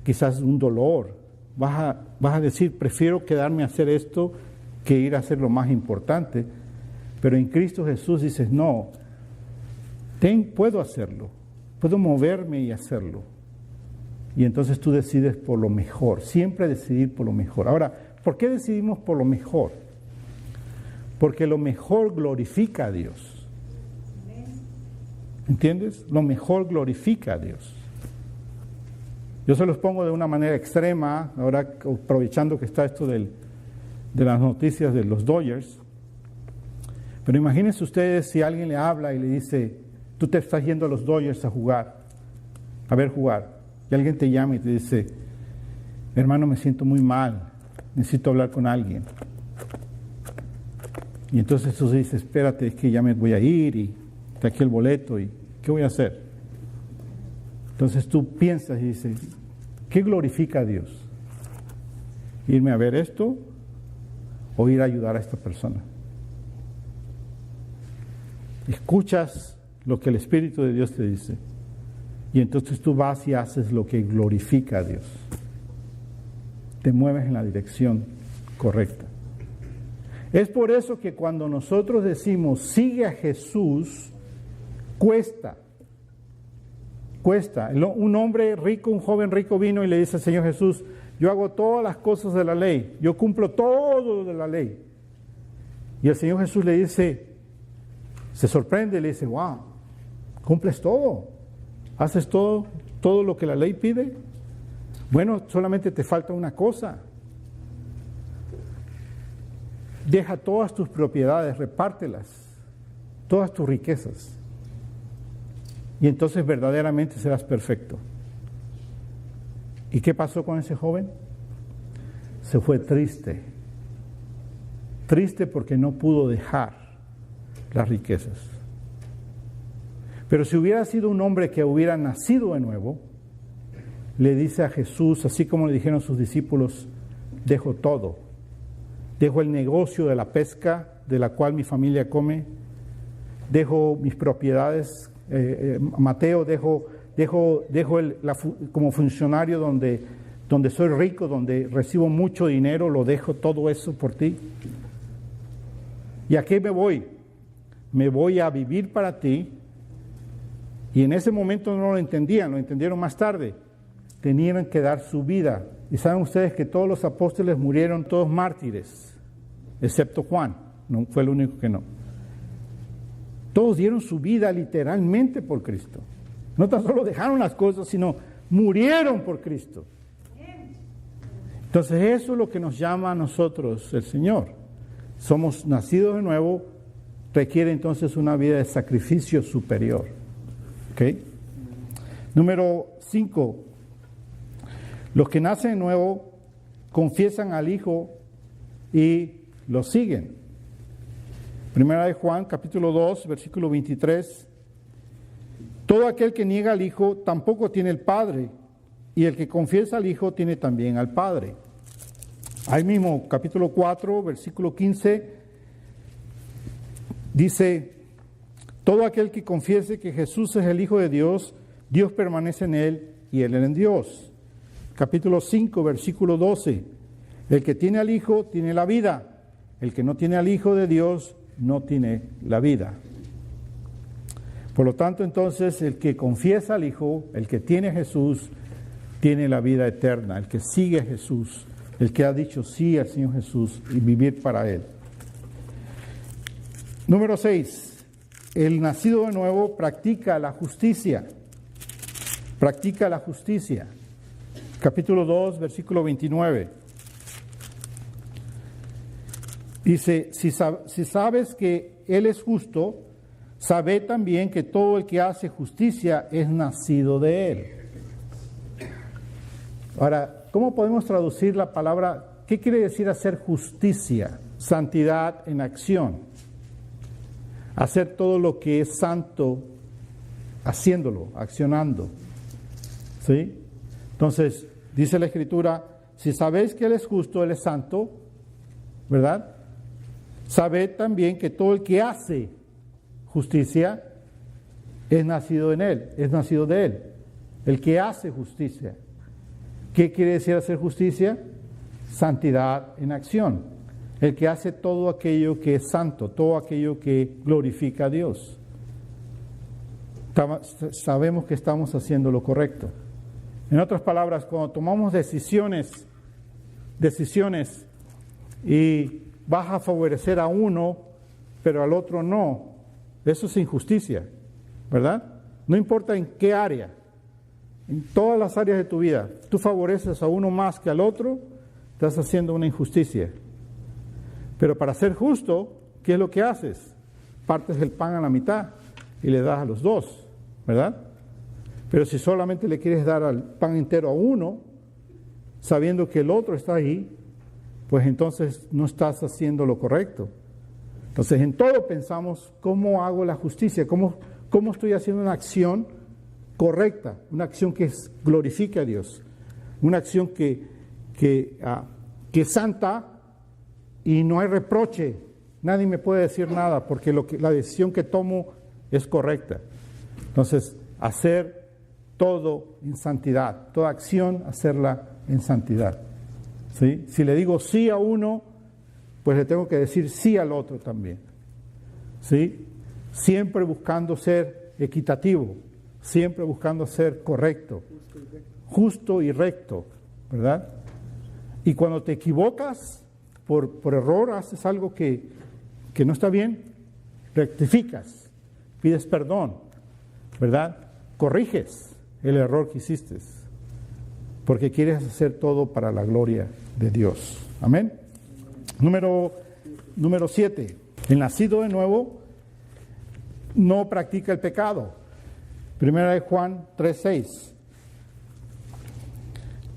quizás un dolor, vas a decir, prefiero quedarme a hacer esto que ir a hacer lo más importante, pero en Cristo Jesús dices, no, puedo hacerlo, puedo moverme y hacerlo. Y entonces tú decides por lo mejor, siempre decidir por lo mejor. Ahora, ¿por qué decidimos por lo mejor? Porque lo mejor glorifica a Dios. ¿Entiendes? Lo mejor glorifica a Dios. Yo se los pongo de una manera extrema, ahora aprovechando que está esto de las noticias de los Dodgers. Pero imagínense ustedes si alguien le habla y le dice, tú te estás yendo a los Dodgers a ver jugar. Y alguien te llama y te dice, hermano, me siento muy mal, necesito hablar con alguien. Y entonces tú dices, espérate, es que ya me voy a ir y está aquí el boleto y ¿qué voy a hacer? Entonces tú piensas y dices, ¿qué glorifica a Dios? ¿Irme a ver esto o ir a ayudar a esta persona? Escuchas lo que el Espíritu de Dios te dice. Y entonces tú vas y haces lo que glorifica a Dios. Te mueves en la dirección correcta. Es por eso que cuando nosotros decimos sigue a Jesús, cuesta. Un hombre rico, un joven rico vino y le dice al Señor Jesús, yo hago todas las cosas de la ley, yo cumplo todo de la ley. Y el Señor Jesús le dice, se sorprende y le dice, wow, cumples todo. ¿Haces todo lo que la ley pide? Bueno, solamente te falta una cosa. Deja todas tus propiedades, repártelas, todas tus riquezas. Y entonces verdaderamente serás perfecto. ¿Y qué pasó con ese joven? Se fue triste. Triste porque no pudo dejar las riquezas. Pero si hubiera sido un hombre que hubiera nacido de nuevo, le dice a Jesús, así como le dijeron sus discípulos, dejo todo. Dejo el negocio de la pesca, de la cual mi familia come. Dejo mis propiedades. Mateo, dejo como funcionario donde donde soy rico, donde recibo mucho dinero, lo dejo todo eso por ti. ¿Y a qué me voy? Me voy a vivir para ti. Y en ese momento no lo entendían, lo entendieron más tarde. Tenían que dar su vida. Y saben ustedes que todos los apóstoles murieron todos mártires, excepto Juan, no fue el único que no. Todos dieron su vida literalmente por Cristo. No tan solo dejaron las cosas, sino murieron por Cristo. Entonces eso es lo que nos llama a nosotros el Señor. Somos nacidos de nuevo, requiere entonces una vida de sacrificio superior. ¿Ok? Número 5. Los que nacen de nuevo confiesan al Hijo y lo siguen. Primera de Juan, capítulo 2, versículo 23. Todo aquel que niega al Hijo tampoco tiene el Padre, y el que confiesa al Hijo tiene también al Padre. Ahí mismo, capítulo 4, versículo 15, dice: todo aquel que confiese que Jesús es el Hijo de Dios, Dios permanece en él y él en Dios. Capítulo 5, versículo 12. El que tiene al Hijo tiene la vida. El que no tiene al Hijo de Dios no tiene la vida. Por lo tanto, entonces, el que confiesa al Hijo, el que tiene a Jesús, tiene la vida eterna. El que sigue a Jesús, el que ha dicho sí al Señor Jesús y vivir para Él. Número 6. El nacido de nuevo practica la justicia. Practica la justicia. Capítulo 2, versículo 29. Dice: si sabes que Él es justo, sabe también que todo el que hace justicia es nacido de Él. Ahora, ¿cómo podemos traducir la palabra? ¿Qué quiere decir hacer justicia? Santidad en acción. Hacer todo lo que es santo, haciéndolo, accionando. ¿Sí? Entonces, dice la Escritura: si sabéis que Él es justo, Él es santo, ¿verdad? Sabed también que todo el que hace justicia es nacido en Él, es nacido de Él. El que hace justicia. ¿Qué quiere decir hacer justicia? Santidad en acción. El que hace todo aquello que es santo, todo aquello que glorifica a Dios. Sabemos que estamos haciendo lo correcto. En otras palabras, cuando tomamos decisiones y vas a favorecer a uno, pero al otro no, eso es injusticia, ¿verdad? No importa en qué área, en todas las áreas de tu vida, tú favoreces a uno más que al otro, estás haciendo una injusticia. Pero para ser justo, ¿qué es lo que haces? Partes el pan a la mitad y le das a los dos, ¿verdad? Pero si solamente le quieres dar al pan entero a uno, sabiendo que el otro está ahí, pues entonces no estás haciendo lo correcto. Entonces en todo pensamos: ¿cómo hago la justicia? ¿Cómo estoy haciendo una acción correcta? Una acción que glorifique a Dios. Una acción que es santa y no hay reproche. Nadie me puede decir nada porque la decisión que tomo es correcta. Entonces, hacer todo en santidad. Toda acción, hacerla en santidad. ¿Sí? Si le digo sí a uno, pues le tengo que decir sí al otro también. ¿Sí? Siempre buscando ser equitativo, siempre buscando ser correcto, justo y recto, ¿verdad? Y cuando te equivocas, por error haces algo que no está bien, rectificas, pides perdón, ¿verdad? Corriges el error que hiciste, porque quieres hacer todo para la gloria de Dios. Amén. Número 7. El nacido de nuevo no practica el pecado. Primera de Juan 3:6.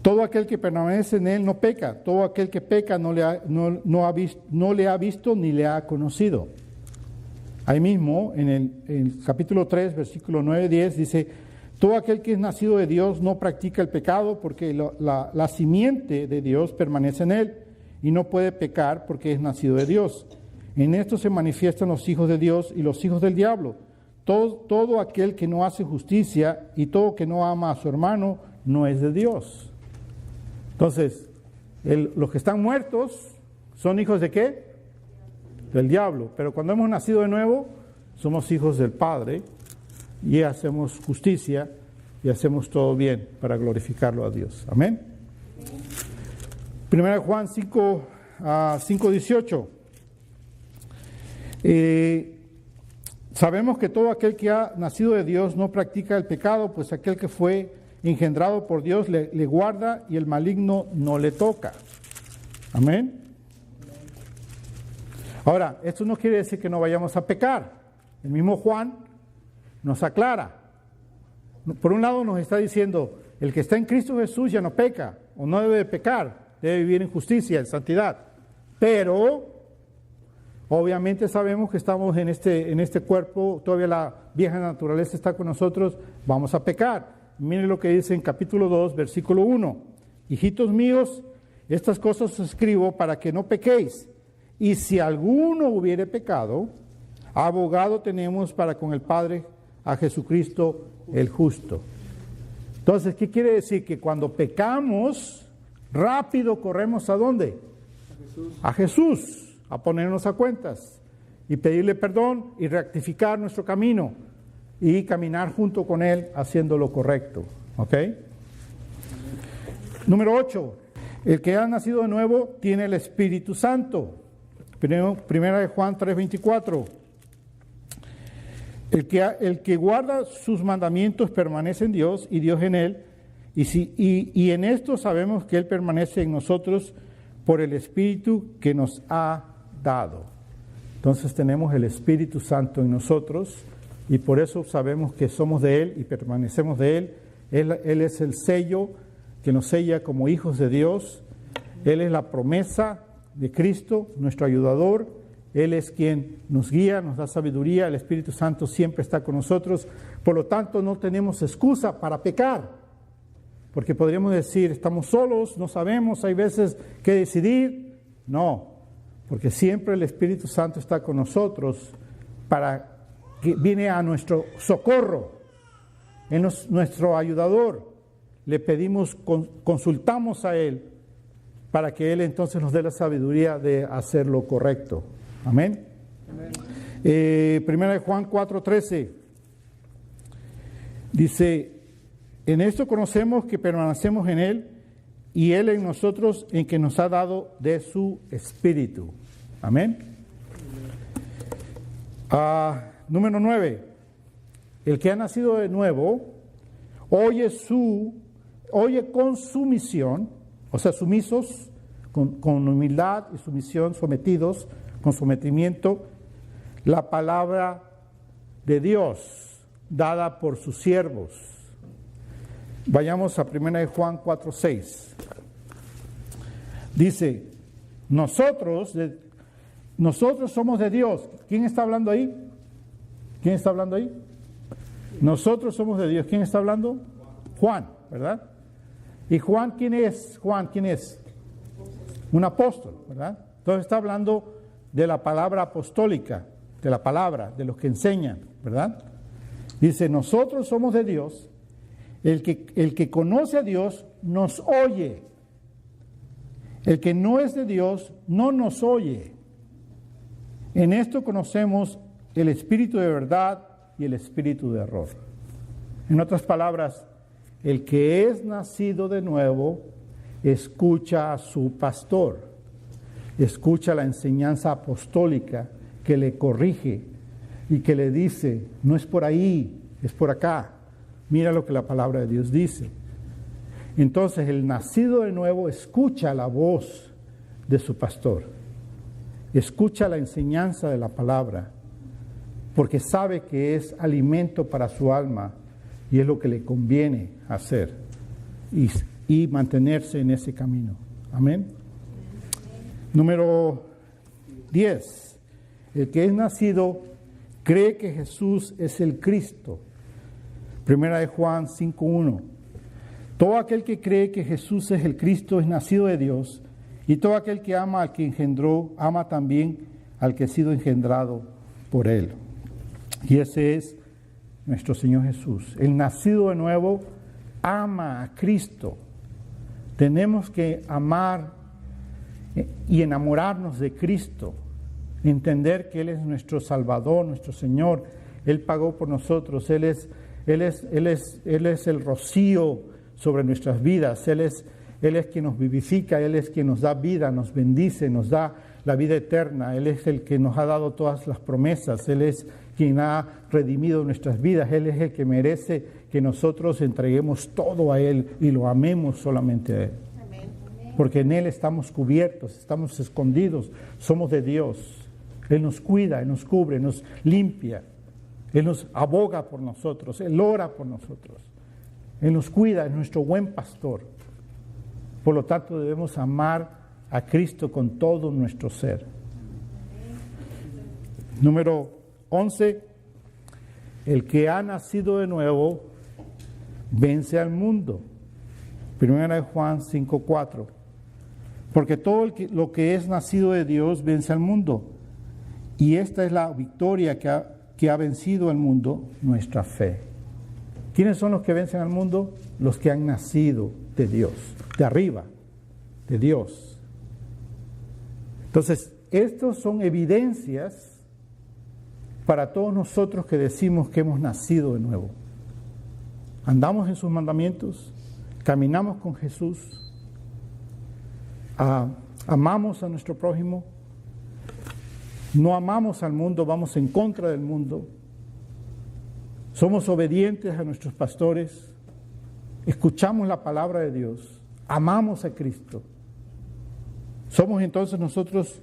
Todo aquel que permanece en él no peca. Todo aquel que peca no le ha visto ni le ha conocido. Ahí mismo, en el capítulo 3, versículo 9-10, dice: todo aquel que es nacido de Dios no practica el pecado, porque la simiente de Dios permanece en él y no puede pecar porque es nacido de Dios. En esto se manifiestan los hijos de Dios y los hijos del diablo. Todo aquel que no hace justicia y todo que no ama a su hermano no es de Dios. Entonces, los que están muertos son hijos de ¿qué? Del diablo. Pero cuando hemos nacido de nuevo, somos hijos del Padre y hacemos justicia y hacemos todo bien para glorificarlo a Dios. Amén. 1 Juan 5:18. Sabemos que todo aquel que ha nacido de Dios no practica el pecado, pues aquel que fue engendrado por Dios le guarda y el maligno no le toca. Amén. Ahora, esto no quiere decir que no vayamos a pecar. El mismo Juan nos aclara. Por un lado nos está diciendo, el que está en Cristo Jesús ya no peca, o no debe de pecar, debe vivir en justicia, en santidad. Pero, obviamente sabemos que estamos en este cuerpo, todavía la vieja naturaleza está con nosotros, vamos a pecar. Miren lo que dice en capítulo 2, versículo 1. Hijitos míos, estas cosas os escribo para que no pequéis. Y si alguno hubiere pecado, abogado tenemos para con el Padre a Jesucristo el justo. Entonces, ¿qué quiere decir? Que cuando pecamos, rápido corremos ¿a dónde? A Jesús, a ponernos a cuentas y pedirle perdón y rectificar nuestro camino y caminar junto con Él haciendo lo correcto. ¿Ok? Número 8. El que ha nacido de nuevo tiene el Espíritu Santo. Primera de Juan 3:24. El que guarda sus mandamientos permanece en Dios y Dios en él. Y en esto sabemos que Él permanece en nosotros por el Espíritu que nos ha dado. Entonces tenemos el Espíritu Santo en nosotros y por eso sabemos que somos de Él y permanecemos de Él. Él es el sello que nos sella como hijos de Dios. Él es la promesa de Cristo, nuestro ayudador. Él es quien nos guía, nos da sabiduría. El Espíritu Santo siempre está con nosotros. Por lo tanto, no tenemos excusa para pecar. Porque podríamos decir, estamos solos, no sabemos, hay veces que decidir. No, porque siempre el Espíritu Santo está con nosotros para que viene a nuestro socorro. Él es nuestro ayudador. Le pedimos, consultamos a Él para que Él entonces nos dé la sabiduría de hacer lo correcto. Amén. Primera de Juan 4:13 dice, en esto conocemos que permanecemos en Él y Él en nosotros, en que nos ha dado de su Espíritu. Amén. Número 9. El que ha nacido de nuevo oye con sumisión, o sea, sumisos, con humildad y sumisión, sometidos, con sometimiento, la palabra de Dios dada por sus siervos. Vayamos a 1 de Juan 4:6. Dice, nosotros somos de Dios. ¿Quién está hablando ahí? ¿Quién está hablando ahí? Nosotros somos de Dios. ¿Quién está hablando? Juan, ¿verdad? ¿Y Juan quién es? Juan, ¿quién es? Un apóstol, ¿verdad? Entonces está hablando de la palabra apostólica, de la palabra, de los que enseñan, ¿verdad? Dice, nosotros somos de Dios. El que conoce a Dios nos oye. El que no es de Dios no nos oye. En esto conocemos el espíritu de verdad y el espíritu de error. En otras palabras, el que es nacido de nuevo escucha a su pastor, escucha la enseñanza apostólica que le corrige y que le dice, no es por ahí, es por acá. Mira lo que la palabra de Dios dice. Entonces el nacido de nuevo escucha la voz de su pastor, escucha la enseñanza de la palabra, porque sabe que es alimento para su alma y es lo que le conviene hacer y mantenerse en ese camino. Amén. Número 10. El que es nacido cree que Jesús es el Cristo. Primera de Juan 5:1. Todo aquel que cree que Jesús es el Cristo es nacido de Dios, y todo aquel que ama al que engendró, ama también al que ha sido engendrado por Él. Y ese es nuestro Señor Jesús. El nacido de nuevo ama a Cristo, Tenemos que amar y enamorarnos de Cristo, entender que Él es nuestro Salvador, nuestro Señor. Él pagó por nosotros, Él es el rocío sobre nuestras vidas, Él es quien nos vivifica, Él es quien nos da vida, nos bendice, nos da la vida eterna, Él es el que nos ha dado todas las promesas, Él es quien ha redimido nuestras vidas, Él es el que merece que nosotros entreguemos todo a Él y lo amemos solamente a Él. Porque en Él estamos cubiertos, estamos escondidos, somos de Dios. Él nos cuida, Él nos cubre, nos limpia, Él nos aboga por nosotros, Él ora por nosotros, Él nos cuida, es nuestro buen pastor. Por lo tanto, debemos amar a Cristo con todo nuestro ser. Número 11, el que ha nacido de nuevo vence al mundo. Primera de Juan 5:4. Porque todo lo que es nacido de Dios vence al mundo. Y esta es la victoria que ha vencido al mundo, nuestra fe. ¿Quiénes son los que vencen al mundo? Los que han nacido de Dios, de arriba, de Dios. Entonces, estos son evidencias para todos nosotros que decimos que hemos nacido de nuevo. Andamos en sus mandamientos, caminamos con Jesús, amamos a nuestro prójimo, no amamos al mundo, vamos en contra del mundo, somos obedientes a nuestros pastores, escuchamos la palabra de Dios, amamos a Cristo. Somos entonces nosotros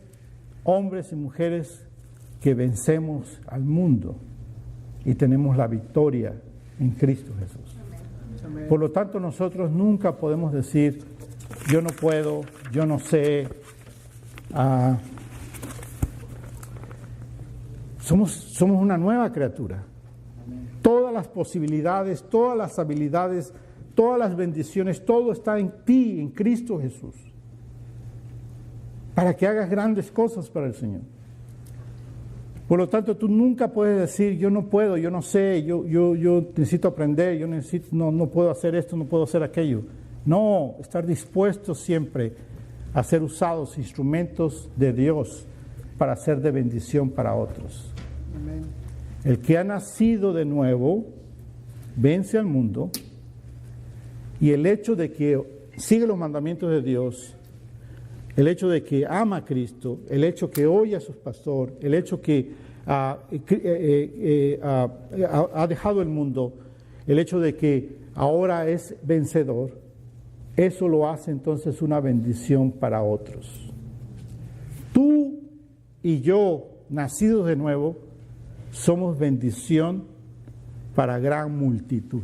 hombres y mujeres que vencemos al mundo y tenemos la victoria en Cristo Jesús. Amén. Por lo tanto, nosotros nunca podemos decir, yo no puedo, yo no sé. Somos una nueva criatura. Amén. Todas las posibilidades, todas las habilidades, todas las bendiciones, todo está en ti, en Cristo Jesús, para que hagas grandes cosas para el Señor. Por lo tanto, tú nunca puedes decir, yo no puedo, yo no sé, yo necesito aprender, no puedo hacer esto, no puedo hacer aquello. No, estar dispuesto siempre a ser usados instrumentos de Dios para ser de bendición para otros. Amén. El que ha nacido de nuevo vence al mundo, y el hecho de que sigue los mandamientos de Dios, el hecho de que ama a Cristo, el hecho que oye a su pastor, el hecho que ha dejado el mundo, el hecho de que ahora es vencedor, eso lo hace entonces una bendición para otros. Tú y yo, nacidos de nuevo, somos bendición para gran multitud.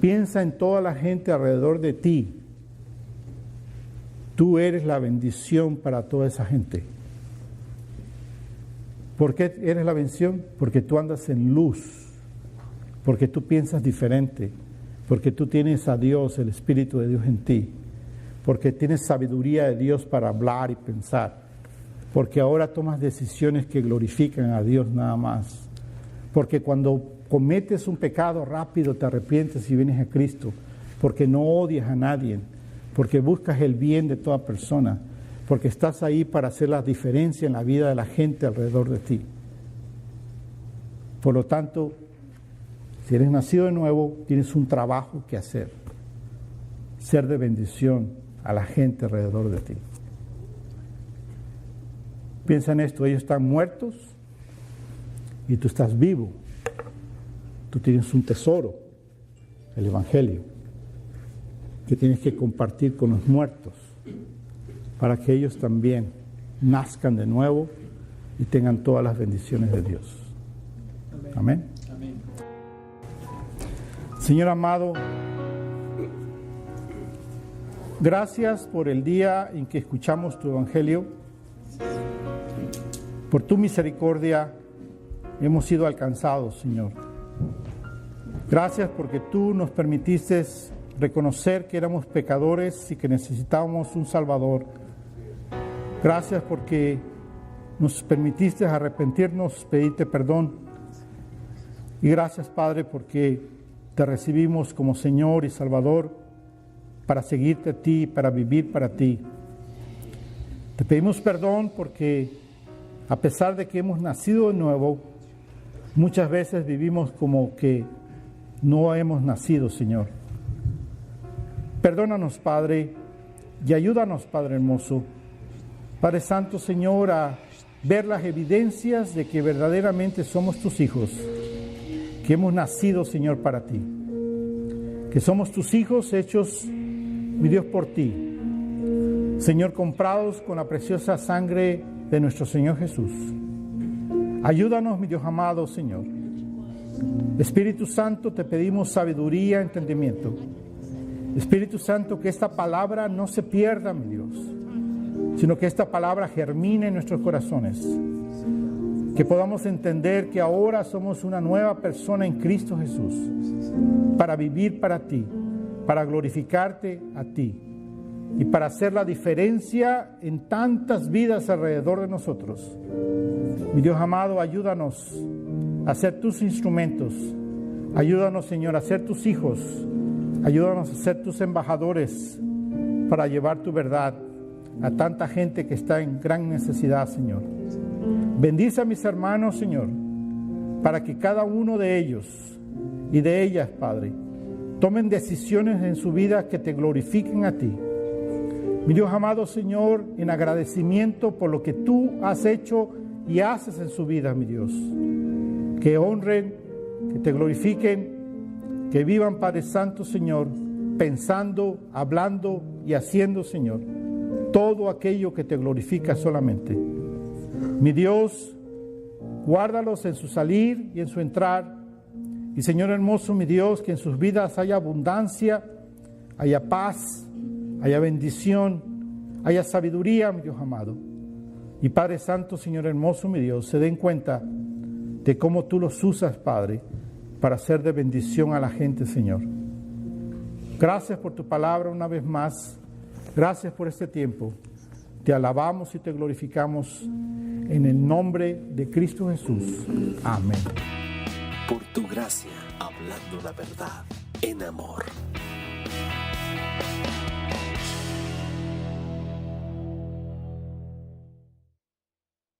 Piensa en toda la gente alrededor de ti. Tú eres la bendición para toda esa gente. ¿Por qué eres la bendición? Porque tú andas en luz, porque tú piensas diferente, porque tú tienes a Dios, el Espíritu de Dios en ti, porque tienes sabiduría de Dios para hablar y pensar, porque ahora tomas decisiones que glorifican a Dios nada más, porque cuando cometes un pecado rápido te arrepientes y vienes a Cristo, porque no odias a nadie, porque buscas el bien de toda persona, porque estás ahí para hacer la diferencia en la vida de la gente alrededor de ti. Por lo tanto, si eres nacido de nuevo, tienes un trabajo que hacer, ser de bendición a la gente alrededor de ti. Piensa en esto, ellos están muertos y tú estás vivo. Tú tienes un tesoro, el Evangelio, que tienes que compartir con los muertos, para que ellos también nazcan de nuevo y tengan todas las bendiciones de Dios. Amén. Amén. Señor amado, gracias por el día en que escuchamos tu Evangelio. Por tu misericordia hemos sido alcanzados, Señor. Gracias porque tú nos permitiste reconocer que éramos pecadores y que necesitábamos un Salvador. Gracias porque nos permitiste arrepentirnos, pedirte perdón. Y gracias, Padre, porque te recibimos como Señor y Salvador para seguirte a ti, para vivir para ti. Te pedimos perdón porque a pesar de que hemos nacido de nuevo, muchas veces vivimos como que no hemos nacido, Señor. Perdónanos, Padre, y ayúdanos, Padre hermoso, Padre Santo, Señor, a ver las evidencias de que verdaderamente somos tus hijos, que hemos nacido, Señor, para ti, que somos tus hijos hechos, mi Dios, por ti, Señor, comprados con la preciosa sangre de nuestro Señor Jesús. Ayúdanos, mi Dios amado, Señor. Espíritu Santo, te pedimos sabiduría, entendimiento. Espíritu Santo, que esta palabra no se pierda, mi Dios, sino que esta palabra germine en nuestros corazones. Que podamos entender que ahora somos una nueva persona en Cristo Jesús, para vivir para ti, para glorificarte a ti y para hacer la diferencia en tantas vidas alrededor de nosotros. Mi Dios amado, ayúdanos a ser tus instrumentos. Ayúdanos, Señor, a ser tus hijos. Ayúdanos a ser tus embajadores para llevar tu verdad a tanta gente que está en gran necesidad, Señor. Bendice a mis hermanos, Señor, para que cada uno de ellos y de ellas, Padre, tomen decisiones en su vida que te glorifiquen a ti. Mi Dios amado, Señor, en agradecimiento por lo que tú has hecho y haces en su vida, mi Dios. Que honren, que te glorifiquen, que vivan, Padre Santo, Señor, pensando, hablando y haciendo, Señor, todo aquello que te glorifica solamente. Mi Dios, guárdalos en su salir y en su entrar. Y Señor hermoso, mi Dios, que en sus vidas haya abundancia, haya paz, haya bendición, haya sabiduría, mi Dios amado. Y Padre Santo, Señor hermoso, mi Dios, se den cuenta de cómo tú los usas, Padre, para ser de bendición a la gente, Señor. Gracias por tu palabra una vez más. Gracias por este tiempo. Te alabamos y te glorificamos en el nombre de Cristo Jesús. Amén. Por tu gracia, hablando la verdad en amor.